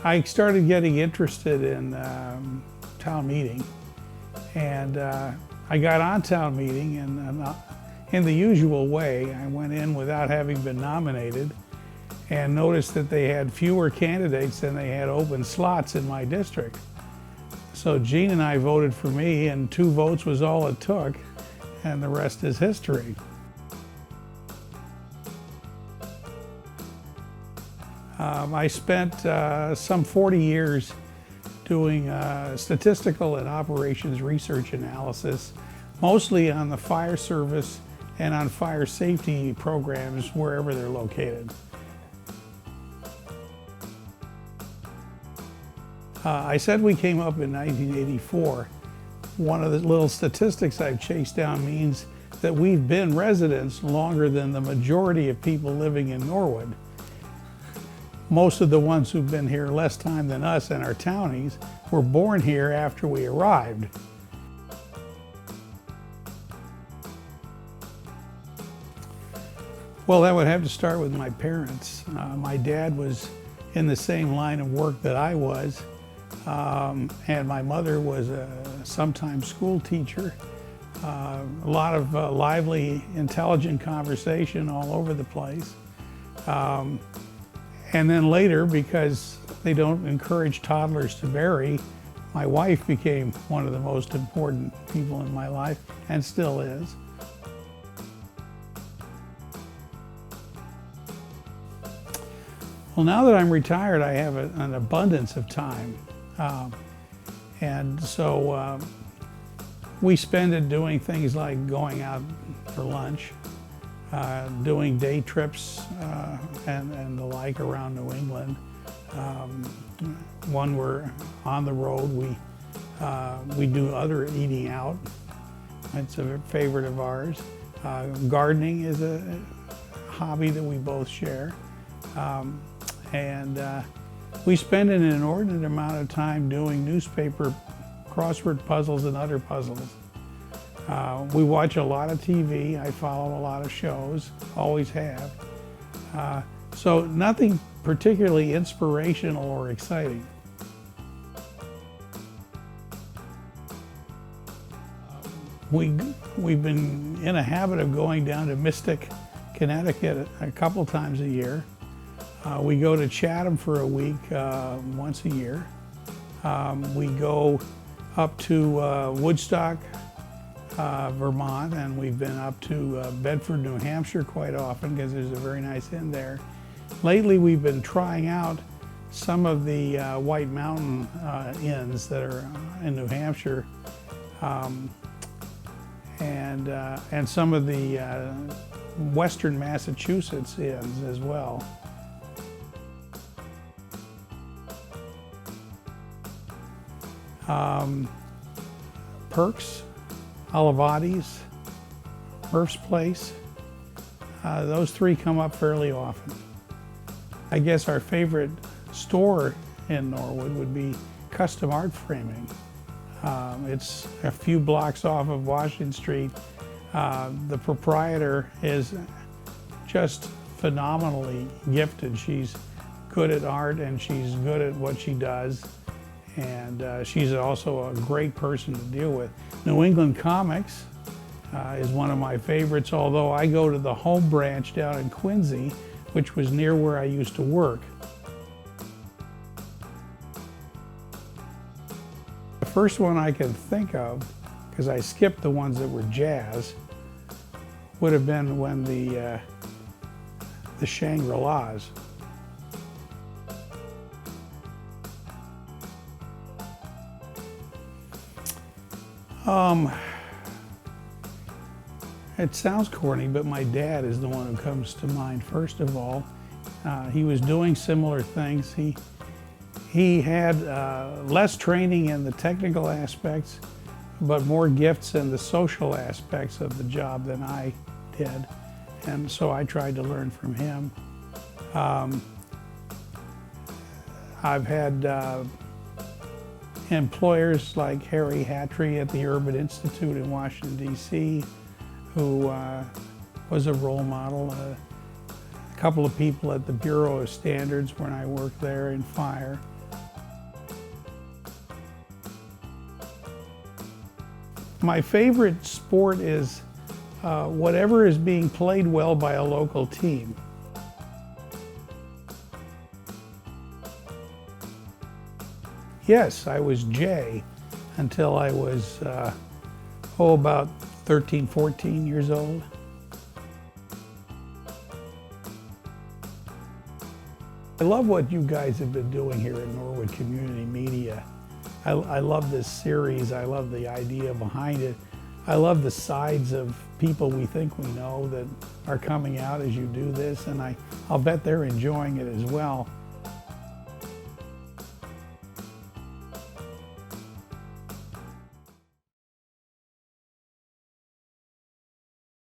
I started getting interested in town meeting, and I got on town meeting, and in the usual way, I went in without having been nominated and noticed that they had fewer candidates than they had open slots in my district. So Gene and I voted for me, and 2 votes was all it took, and the rest is history. I spent some 40 years doing statistical and operations research analysis, mostly on the fire service and on fire safety programs wherever they're located. I said we came up in 1984. One of the little statistics I've chased down means that we've been residents longer than the majority of people living in Norwood. Most of the ones who've been here less time than us and our townies were born here after we arrived. Well, that would have to start with my parents. My dad was in the same line of work that I was, and my mother was a sometime school teacher. A lot of lively, intelligent conversation all over the place. And then later, because they don't encourage toddlers to marry, my wife became one of the most important people in my life, and still is. Well, now that I'm retired, I have an abundance of time. And so we spend it doing things like going out for lunch, doing day trips and the like around New England. When we're on the road, we do other eating out. It's a favorite of ours. Gardening is a hobby that we both share. And we spend an inordinate amount of time doing newspaper crossword puzzles and other puzzles. We watch a lot of TV. I follow a lot of shows, always have. So nothing particularly inspirational or exciting. We've been in a habit of going down to Mystic, Connecticut a couple times a year. We go to Chatham for a week once a year. We go up to Woodstock, Vermont, and we've been up to Bedford, New Hampshire quite often because there's a very nice inn there. Lately we've been trying out some of the White Mountain inns that are in New Hampshire, and some of the Western Massachusetts inns as well. Perks, Olivati's, Murph's Place, those 3 come up fairly often. I guess our favorite store in Norwood would be Custom Art Framing. It's a few blocks off of Washington Street. The proprietor is just phenomenally gifted. She's good at art and she's good at what she does. And she's also a great person to deal with. New England Comics is one of my favorites, although I go to the home branch down in Quincy, which was near where I used to work. The first one I can think of, because I skipped the ones that were jazz, would have been when the Shangri-Las. It sounds corny, but my dad is the one who comes to mind first of all. He was doing similar things. He had less training in the technical aspects, but more gifts in the social aspects of the job than I did. And so I tried to learn from him. I've had employers like Harry Hattrey at the Urban Institute in Washington, D.C., who was a role model. A couple of people at the Bureau of Standards when I worked there in fire. My favorite sport is whatever is being played well by a local team. Yes, I was Jay until I was, about 13, 14 years old. I love what you guys have been doing here at Norwood Community Media. I love this series. I love the idea behind it. I love the sides of people we think we know that are coming out as you do this, and I'll bet they're enjoying it as well.